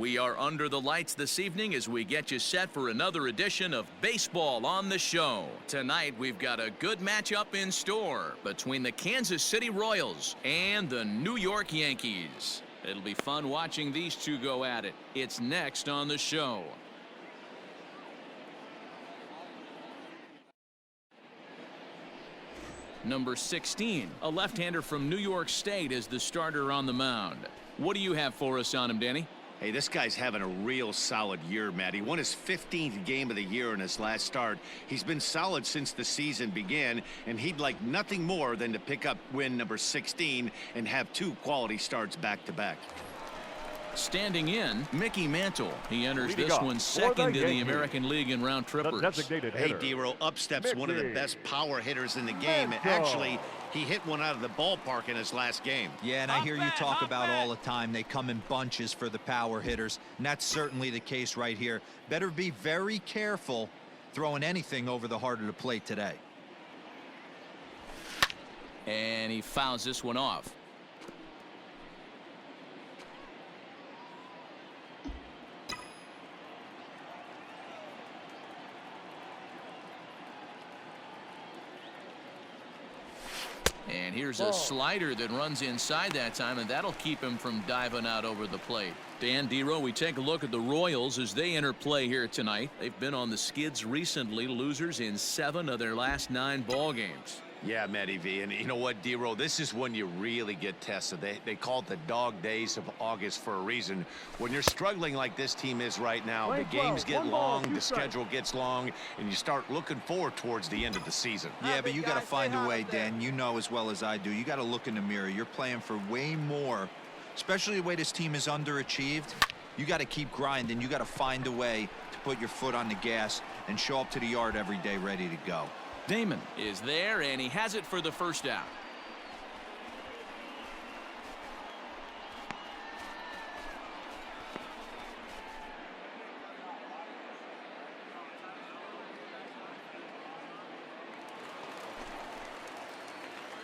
We are under the lights this evening as we get you set for another edition of Baseball on the Show. Tonight, we've got a good matchup in store between the Kansas City Royals and the New York Yankees. It'll be fun watching these two go at it. It's next on the show. Number 16, a left-hander from New York State, is the starter on the mound. What do you have for us on him, Danny? Hey, this guy's having a real solid year, Matt. He won his 15th game of the year in his last start. He's been solid since the season began, and he'd like nothing more than to pick up win number 16 and have 2 quality starts back-to-back. Standing in, Mickey Mantle. He enters this one second in the American League in round trippers. Hey, D-Row, up steps one of the best power hitters in the game. Actually, he hit one out of the ballpark in his last game. Yeah, and I hear you talk about all the time they come in bunches for the power hitters, and that's certainly the case right here. Better be very careful throwing anything over the heart of the plate today. And he fouls this one off. And here's a slider that runs inside that time, and that'll keep him from diving out over the plate. Dan, D-Row, we take a look at the Royals as they enter play here tonight. They've been on the skids recently, losers in 7 of their last 9 ball games. Yeah, Matty V, and you know what, D-Row, this is when you really get tested. They call it the dog days of August for a reason. When you're struggling like this team is right now, the games get long, the schedule gets long, and you start looking forward towards the end of the season. Yeah, but you got to find a way, Dan. You know as well as I do. You got to look in the mirror. You're playing for way more, especially the way this team is underachieved. You got to keep grinding. You got to find a way to put your foot on the gas and show up to the yard every day ready to go. Damon is there, and he has it for the first out.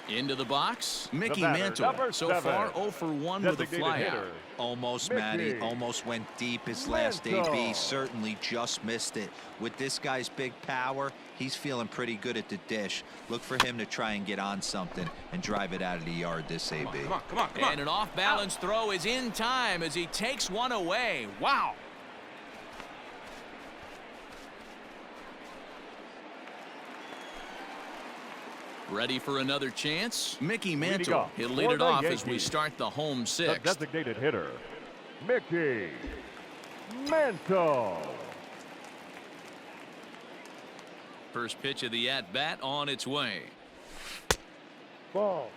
Into the box, Mickey Mantle. So far, 0 for 1 with a flyout. Almost, Matty. Almost went deep his last AB. Certainly just missed it. With this guy's big power, he's feeling pretty good at the dish. Look for him to try and get on something and drive it out of the yard this AB. Come on. And an off-balance throw is in time as he takes one away. Wow. Ready for another chance? Mickey Mantle. He'll lead it off as we start the home 6th. The designated hitter, Mickey Mantle. First pitch of the at-bat on its way. Ball.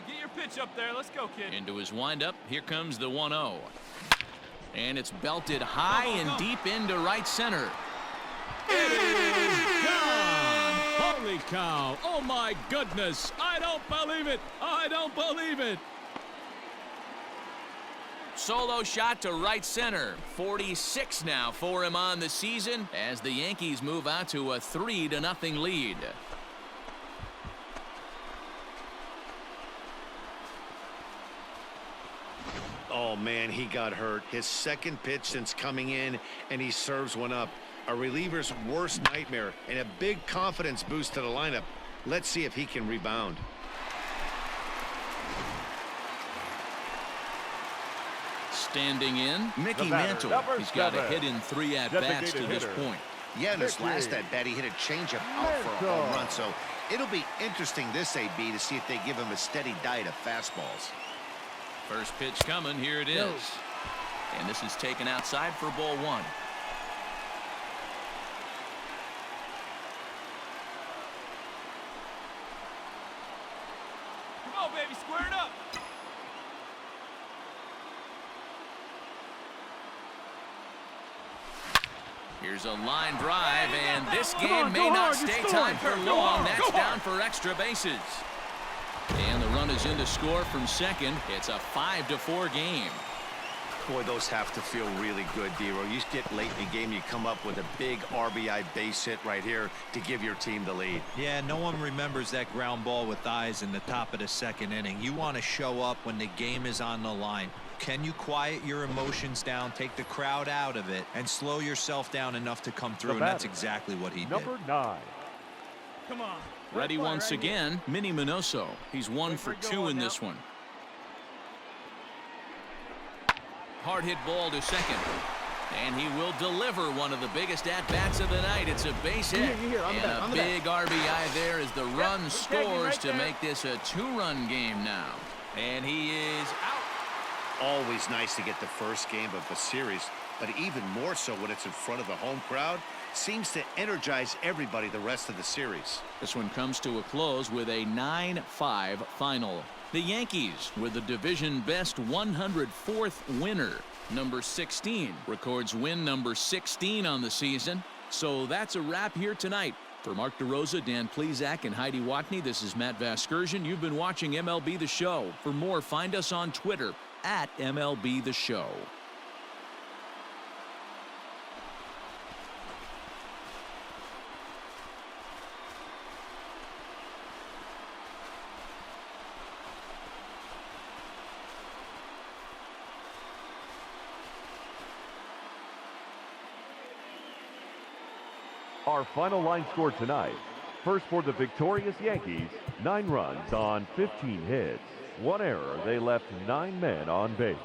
Get your pitch up there. Let's go, kid. Into his windup. Here comes the 1-0. And it's belted high and deep into right center. It is gone. Holy cow. Oh, my goodness. I don't believe it. I don't believe it. Solo shot to right center. 46 now for him on the season as the Yankees move out to a 3-0 lead. Oh, man, he got hurt. His second pitch since coming in, and he serves one up. A reliever's worst nightmare and a big confidence boost to the lineup. Let's see if he can rebound. Standing in, Mickey Mantle. He's got a hit in 3 at-bats to this point. Yeah, in his last at-bat, he hit a changeup out for a home run, so it'll be interesting this AB to see if they give him a steady diet of fastballs. First pitch coming. Here it is. And this is taken outside for ball 1. Come on, baby. Square it up. Here's a line drive, and this game may not stay tied for long. That's down for extra bases. And the run is in to score from second. It's a 5-4 game. Boy, those have to feel really good, Dero. You get late in the game, you come up with a big RBI base hit right here to give your team the lead. Yeah, no one remembers that ground ball with eyes in the top of the second inning. You want to show up when the game is on the line. Can you quiet your emotions down, take the crowd out of it, and slow yourself down enough to come through? And that's exactly what he did. Number 9. Come on. Ready once again, Minnie Minoso. He's 1 for 2 in this one. Hard hit ball to second. And he will deliver one of the biggest at-bats of the night. It's a base hit. And a big RBI there as the run scores to make this a 2-run game now. And he is out. Always nice to get the first game of a series, but even more so when it's in front of the home crowd. Seems to energize everybody the rest of the series. This one comes to a close with a 9-5 final. The Yankees with the division best 104th winner. Number 16 records win number 16 on the season. So that's a wrap here tonight. For Mark DeRosa, Dan Plesac, and Heidi Watney, this is Matt Vasgersian. You've been watching MLB The Show. For more, find us on Twitter at MLB The Show. Our final line score tonight. First for the victorious Yankees, 9 runs on 15 hits. 1 error. They left 9 men on base.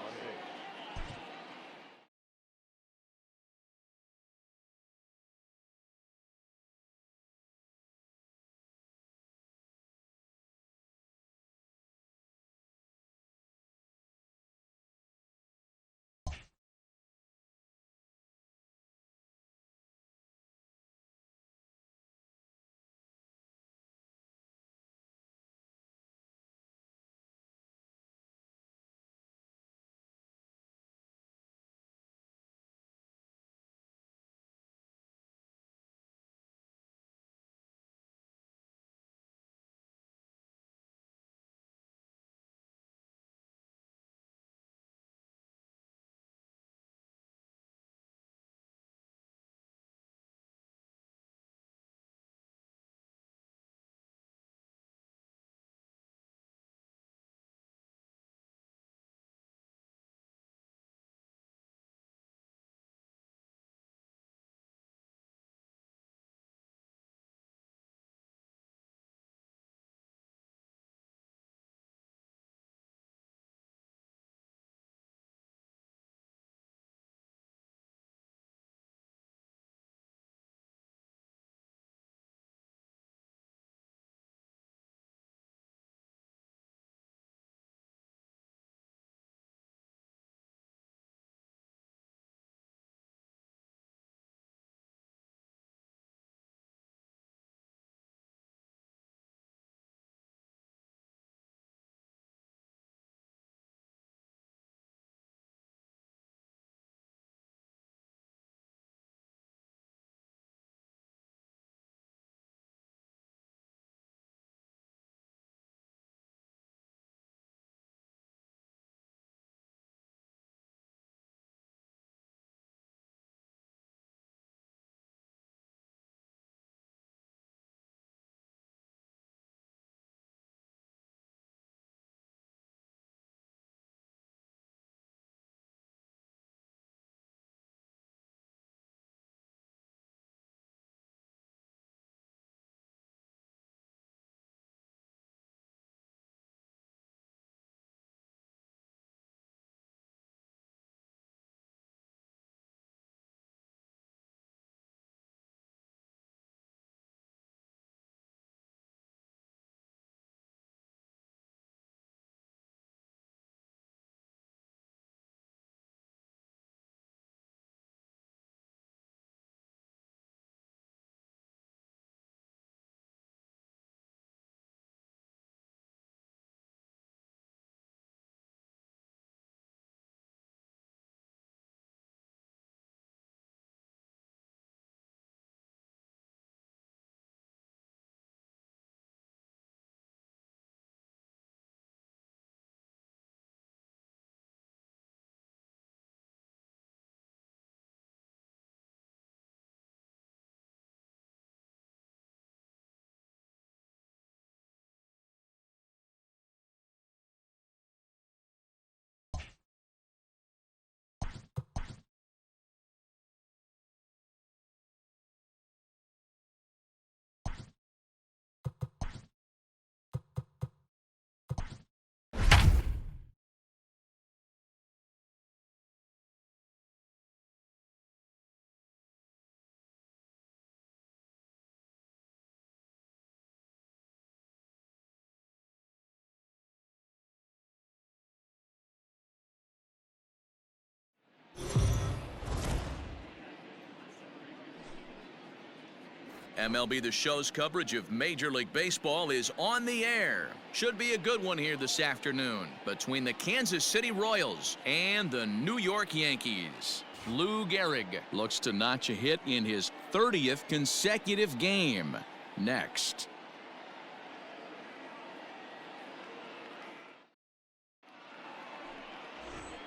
MLB The Show's coverage of Major League Baseball is on the air. Should be a good one here this afternoon between the Kansas City Royals and the New York Yankees. Lou Gehrig looks to notch a hit in his 30th consecutive game. Next.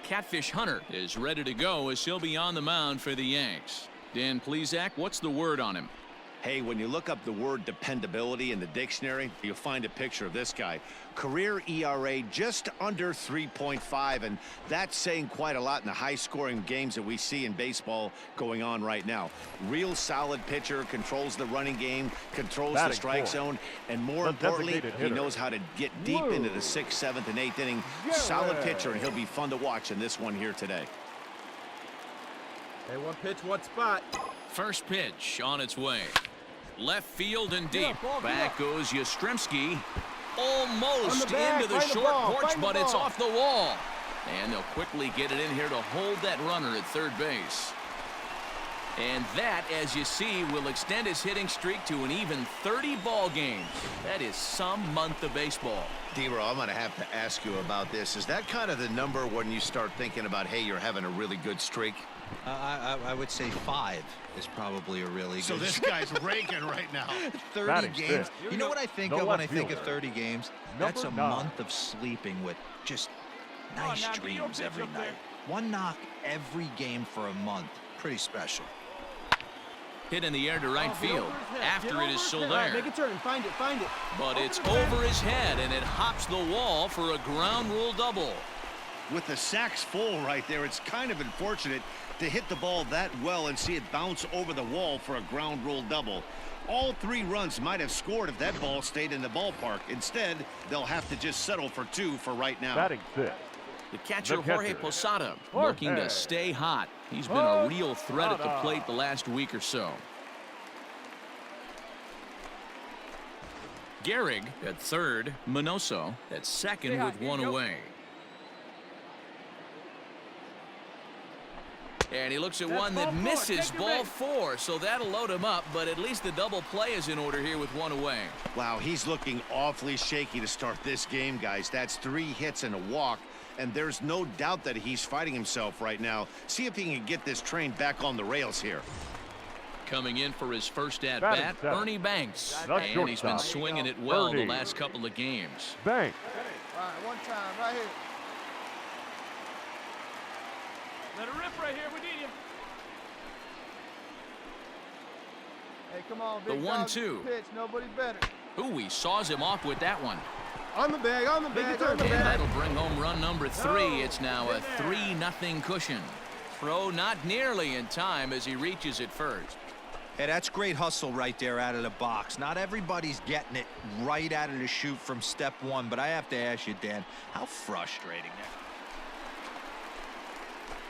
Catfish Hunter is ready to go as he'll be on the mound for the Yanks. Dan Plesac, what's the word on him? Hey, when you look up the word dependability in the dictionary, you'll find a picture of this guy. Career ERA just under 3.5, and that's saying quite a lot in the high-scoring games that we see in baseball going on right now. Real solid pitcher, controls the running game, controls the strike zone, and more importantly, he knows how to get deep into the 6th, 7th, and 8th inning. Solid pitcher, and he'll be fun to watch in this one here today. Hey, one pitch, one spot. First pitch on its way. Left field and deep. Back goes Yastrzemski. Almost into the short porch, but it's off the wall. And they'll quickly get it in here to hold that runner at third base. And that, as you see, will extend his hitting streak to an even 30 ball games. That is some month of baseball. D-Row, I'm going to have to ask you about this. Is that kind of the number when you start thinking about, hey, you're having a really good streak? I would say 5 is probably a really good. So this guy's raking right now. 30 games. You know what I think of when I think of 30 games? That's a month of sleeping with just nice dreams every night. One knock every game for a month. Pretty special. Hit in the air to right field after it is Soler. Make a turn, find it. But it's over his head, and it hops the wall for a ground rule double. With the sacks full right there, it's kind of unfortunate to hit the ball that well and see it bounce over the wall for a ground rule double. All 3 runs might have scored if that ball stayed in the ballpark. Instead, they'll have to just settle for 2 for right now. Batting 6. The catcher, Jorge Posada, looking to stay hot. He's been a real threat at the plate the last week or so. Gehrig at third, Minoso at second with 1 away. And he looks at one that misses, ball 4, so that'll load him up, but at least the double play is in order here with 1 away. Wow, he's looking awfully shaky to start this game, guys. That's 3 hits and a walk, and there's no doubt that he's fighting himself right now. See if he can get this train back on the rails here. Coming in for his first at-bat, Ernie Banks. And he's been swinging it well the last couple of games. Banks. All right, one time, right here. Let it rip right here. We need you. Hey, come on, The big 1-2. pitch, nobody better. Ooh, he saws him off with that one. On the bag, on the bag. And that'll bring home run number 3. It's now a 3-0 cushion. Throw not nearly in time as he reaches it first. Hey, that's great hustle right there out of the box. Not everybody's getting it right out of the chute from step 1, but I have to ask you, Dan, how frustrating that.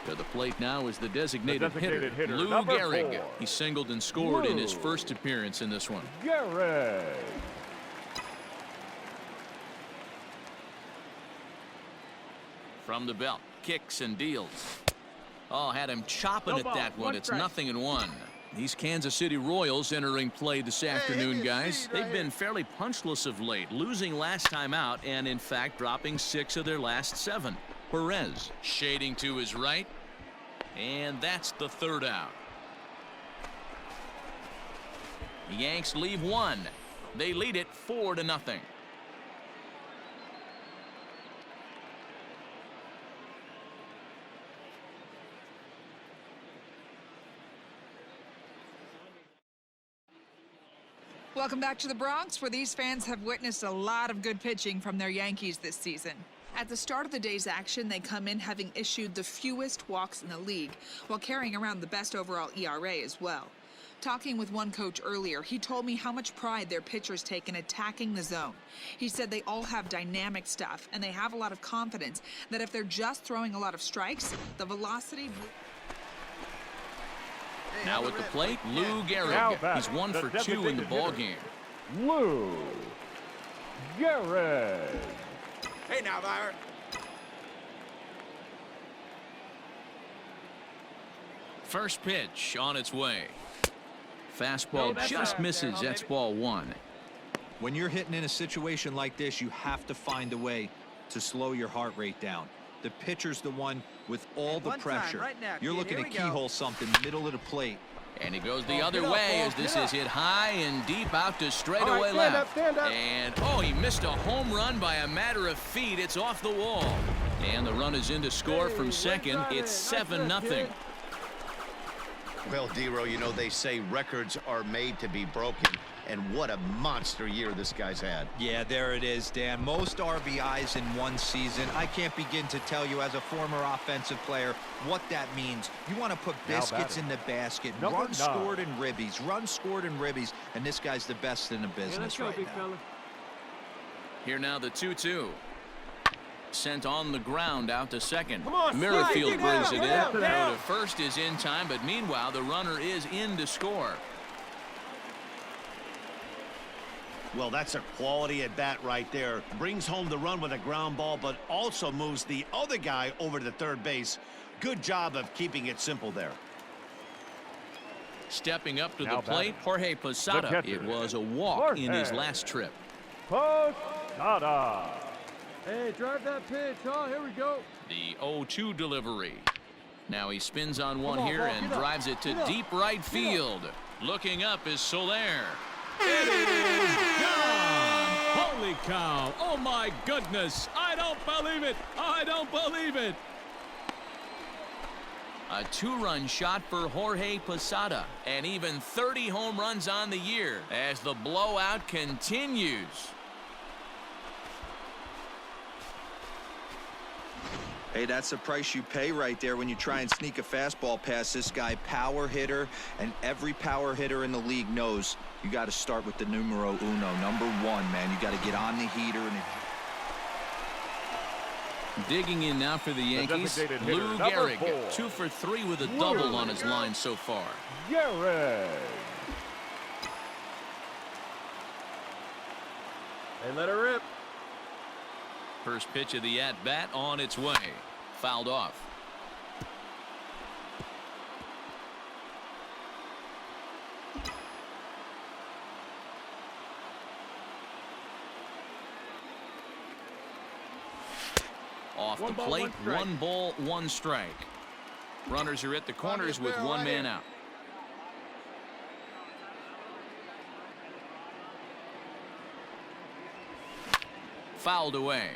To the plate now is the designated hitter, Lou number Gehrig. 4. He singled and scored in his first appearance in this one. Gehrig. From the belt, kicks and deals. Oh, had him chopping at that one. It's 0-1. These Kansas City Royals entering play this afternoon, guys. They've been fairly punchless of late, losing last time out and, in fact, dropping 6 of their last 7. Perez shading to his right, and that's the 3rd out. The Yanks leave 1. They lead it 4-0. Welcome back to the Bronx, where these fans have witnessed a lot of good pitching from their Yankees this season. At the start of the day's action, they come in having issued the fewest walks in the league, while carrying around the best overall ERA as well. Talking with one coach earlier, he told me how much pride their pitchers take in attacking the zone. He said they all have dynamic stuff, and they have a lot of confidence that if they're just throwing a lot of strikes, the velocity... Now at the plate, Lou Gehrig. He's 1 for 2 in the ball game. Lou Gehrig. Hey now, Byron. First pitch on its way. Fastball just misses. That's ball one. When you're hitting in a situation like this, you have to find a way to slow your heart rate down. The pitcher's the one with all the pressure. You're looking to keyhole something middle of the plate. And he goes the other way as this is hit high and deep out to straightaway left. Stand up. And, oh, he missed a home run by a matter of feet. It's off the wall. And the run is in to score from second. It's 7-0. Well, Dero, you know, they say records are made to be broken. And what a monster year this guy's had. Yeah, there it is, Dan. Most RBIs in one season. I can't begin to tell you as a former offensive player what that means. You want to put biscuits in the basket. Run scored and ribbies. Run scored and ribbies. And this guy's the best in the business right now. Here now the 2-2. Sent on the ground out to second. on, Merrifield slide, brings it get in. out, get out. Throw to first is in time, but meanwhile the runner is in to score. Well, that's a quality at bat right there. Brings home the run with a ground ball, but also moves the other guy over to third base. Good job of keeping it simple there. Stepping up to Now the plate, Jorge Posada. catcher, It was a walk Jorge. in his last trip. Posada. Hey, drive that pitch. Oh, here we go. The 0-2 delivery. Now he spins on one on, here ball, and get up, drives it to get up, deep right get up. field. Looking up is Soler. It is gone! Holy cow! Oh my goodness! I don't believe it! I don't believe it! A 2-run shot for Jorge Posada, and even 30 home runs on the year as the blowout continues. Hey, that's the price you pay right there when you try and sneak a fastball past this guy. Power hitter, and every power hitter in the league knows you got to start with the numero uno, number one, man. You got to get on the heater. And Digging in now for the Yankees, designated hitter, Lou number Gehrig, 4. 2 for 3 with a double on his line so far. Gehrig. Hey, let her rip. First pitch of the at-bat on its way. Fouled off. Off the plate, 1 ball, 1 strike. Runners are at the corners with 1 man out. Fouled away.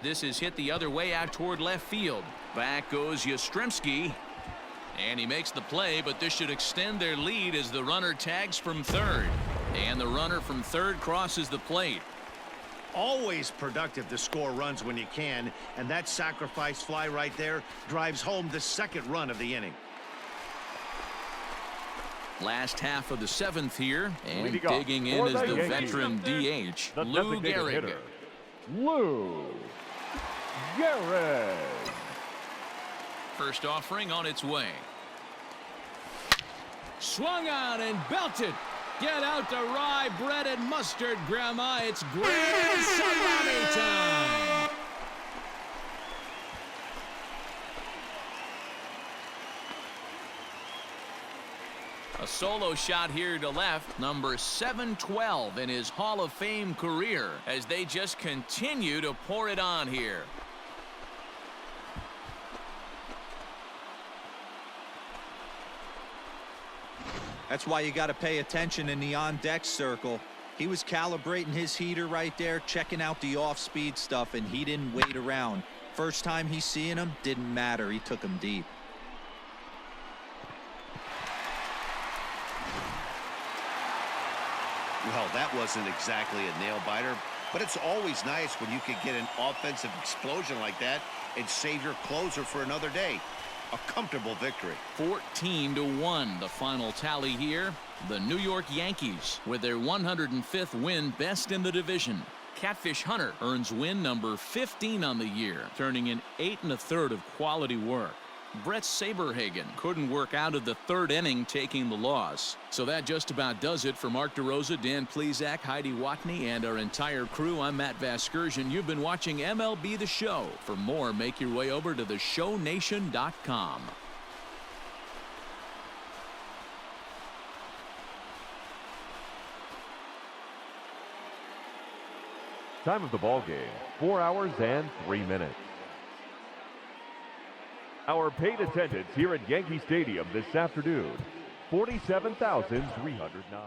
This is hit the other way out toward left field. Back goes Yastrzemski. And he makes the play, but this should extend their lead as the runner tags from third. And the runner from third crosses the plate. Always productive to score runs when you can, and that sacrifice fly right there drives home the second run of the inning. Last half of the 7th here, and Leading off digging in for is the the Yankees, veteran DH, The Lou designated Gehrig. hitter, Lou Gehrig. First offering on its way. Swung on and belted. Get out the rye bread and mustard, Grandma. It's grand salami time. A solo shot here to left, number 712 in his Hall of Fame career, as they just continue to pour it on here. that's why you got to pay attention in the on-deck circle. He was calibrating his heater right there, checking out the off-speed stuff, and he didn't wait around. First time he's seeing him, didn't matter. He took him deep. Well, that wasn't exactly a nail-biter, but it's always nice when you can get an offensive explosion like that and save your closer for another day. A comfortable victory. 14-1, the final tally here. The New York Yankees, with their 105th win, best in the division. Catfish Hunter earns win number 15 on the year, turning in 8 1/3 of quality work. Brett Saberhagen couldn't work out of the third inning, taking the loss. So that just about does it for Mark DeRosa, Dan Plesac, Heidi Watney, and our entire crew. I'm Matt Vasgersian. You've been watching MLB The Show. For more, make your way over to theshownation.com. Time of the ball game, 4 hours and 3 minutes. Our paid attendance here at Yankee Stadium this afternoon, 47,309.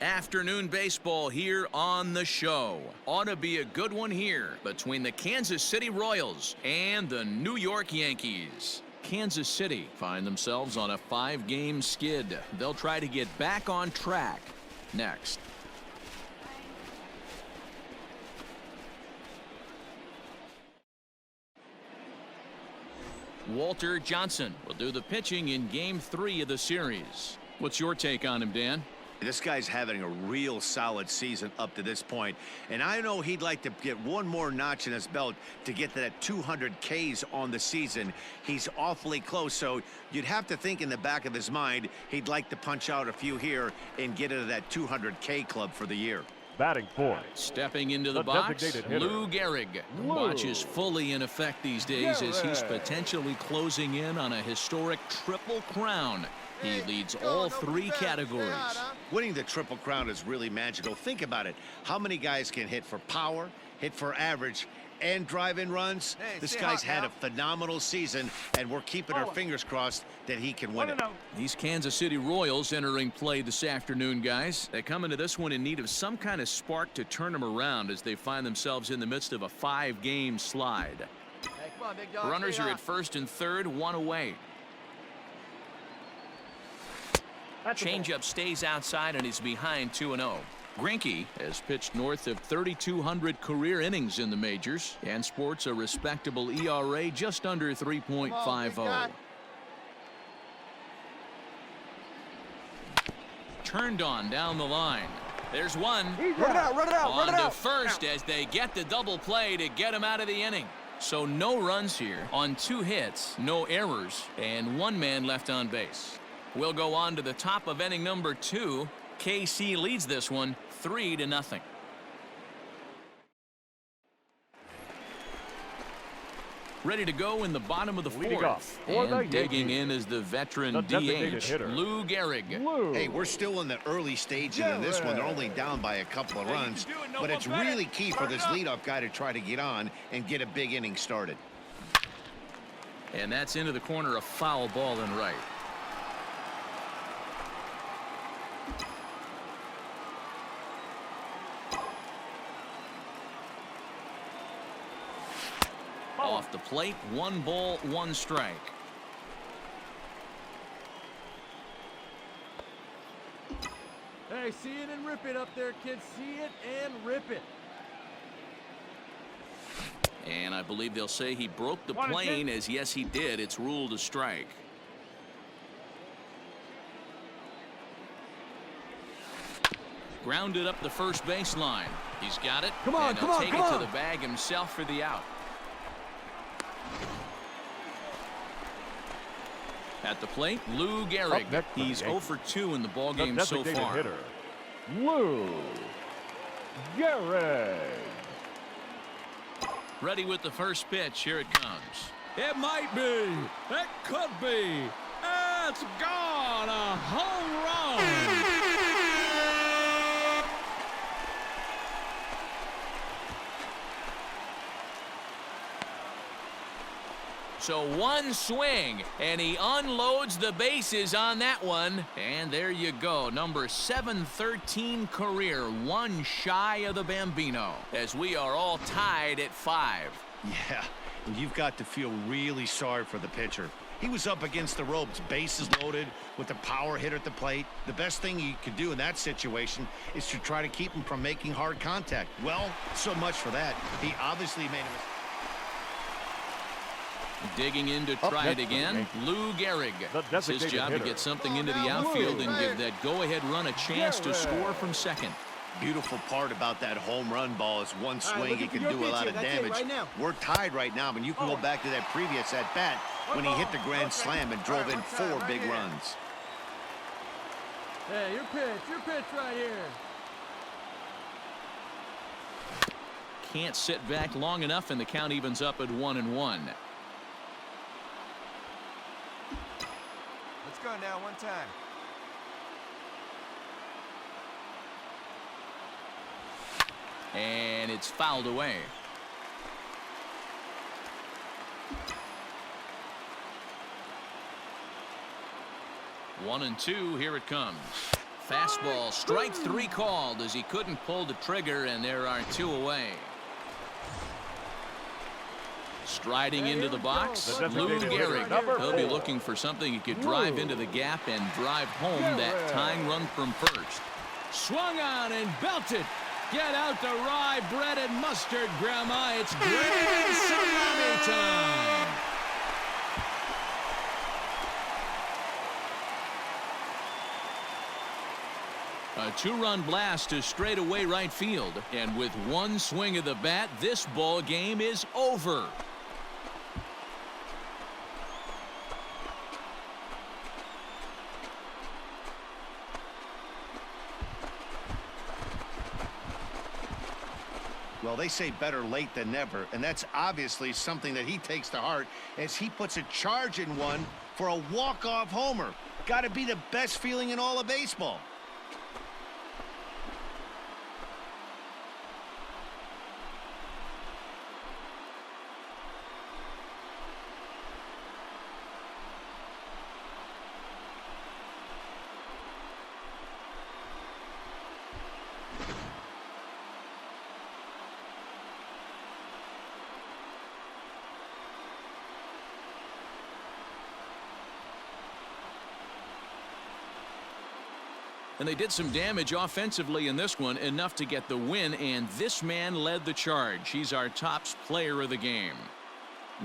Afternoon baseball here on the show. Ought to be a good one here between the Kansas City Royals and the New York Yankees. Kansas City find themselves on a 5-game skid. They'll try to get back on track next. Walter Johnson will do the pitching in Game 3 of the series. What's your take on him, Dan? This guy's having a real solid season up to this point, and I know he'd like to get one more notch in his belt to get to that 200 Ks on the season. He's awfully close, so you'd have to think in the back of his mind he'd like to punch out a few here and get into that 200 K club for the year. Batting fourth. Stepping into the box, hitter, Lou Gehrig. Watch is fully in effect these days as he's potentially closing in on a historic triple crown. He leads all 3 categories. Winning the Triple Crown is really magical. Think about it. How many guys can hit for power, hit for average, and drive in runs? This guy's had a phenomenal season, and we're keeping our fingers crossed that he can win it. These Kansas City Royals entering play this afternoon, guys. They come into this one in need of some kind of spark to turn them around as they find themselves in the midst of a 5-game slide. Hey, come on, big dog. Runners are at first and third, 1 away. Changeup stays outside and he's behind 2-0. Greinke has pitched north of 3,200 career innings in the majors and sports a respectable ERA just under 3.50. Turned on down the line. There's one. Run it out, run it out, run it On out. to first as they get the double play to get him out of the inning. So no runs here on 2 hits, no errors, and 1 man left on base. We'll go on to the top of inning number 2. KC leads this one 3-0. Ready to go in the bottom of the fourth. And digging in is the veteran DH, Lou Gehrig. Hey, we're still in the early stages in this one. They're only down by a couple of runs, but it's really key for this leadoff guy to try to get on and get a big inning started. And that's into the corner, a foul ball and right. Off the plate, 1 ball, 1 strike. Hey, see it and rip it up there, kids. See it and rip it. And I believe they'll say he broke the plane, as yes, he did. It's ruled a strike. Grounded up the first baseline. He's got it. Come on, and he'll take it to the bag himself for the out. At the plate, Lou Gehrig. He's 0 for 2 in the ballgame so far. Hitter, Lou Gehrig. Ready with the first pitch. Here it comes. It might be. It could be. It's gone. on a home run. So one swing, and he unloads the bases on that one. And there you go, number 713 career, one shy of the Bambino, as we are all tied at 5. Yeah, and you've got to feel really sorry for the pitcher. He was up against the ropes, bases loaded, with the power hitter at the plate. The best thing he could do in that situation is to try to keep him from making hard contact. Well, so much for that. He obviously made a mistake. Digging in to try it again, Lou Gehrig. It's his job to get something into the outfield and give that go-ahead run a chance to score from second. Beautiful part about that home run ball is one swing he can do a lot of damage. We're tied right now, but you can go back to that previous at-bat when he hit the grand slam and drove in 4 big runs. Hey, your pitch right here. Can't sit back long enough, and the count evens up at 1-1. Let's go now, one time. And it's fouled away. One and two, here it comes. Fastball, strike 3 called as he couldn't pull the trigger, and there are 2 away. Striding into the box, Lou Gehrig. He'll be looking for something he could drive into the gap and drive home that tying run from first. Swung on and belted. Get out the rye bread and mustard, Grandma. It's grand salami time. A 2-run blast to straightaway right field. And with one swing of the bat, this ball game is over. Well, they say better late than never, and that's obviously something that he takes to heart as he puts a charge in one for a walk-off homer. Got to be the best feeling in all of baseball. And they did some damage offensively in this one, enough to get the win, and this man led the charge. He's our top player of the game.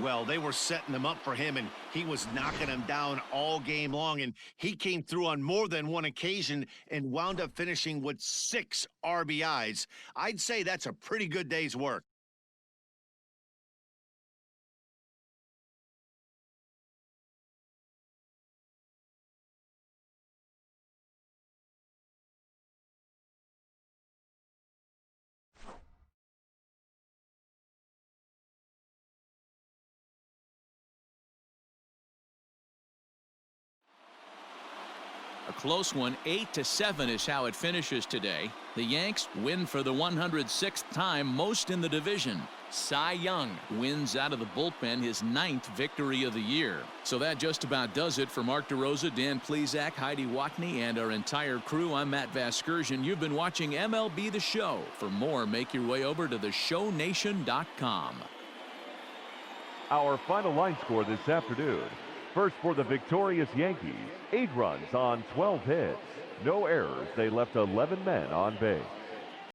Well, they were setting him up for him, and he was knocking him down all game long, and he came through on more than one occasion and wound up finishing with 6 RBIs. I'd say that's a pretty good day's work. A close one, 8-7 is how it finishes today. The Yanks win for the 106th time, most in the division. Cy Young wins out of the bullpen, his 9th victory of the year. So that just about does it for Mark DeRosa, Dan Plesac, Heidi Watney, and our entire crew. I'm Matt Vasgersian. You've been watching MLB The Show. For more, make your way over to theshownation.com. Our final line score this afternoon. First for the victorious Yankees, 8 runs on 12 hits. No errors. They left 11 men on base.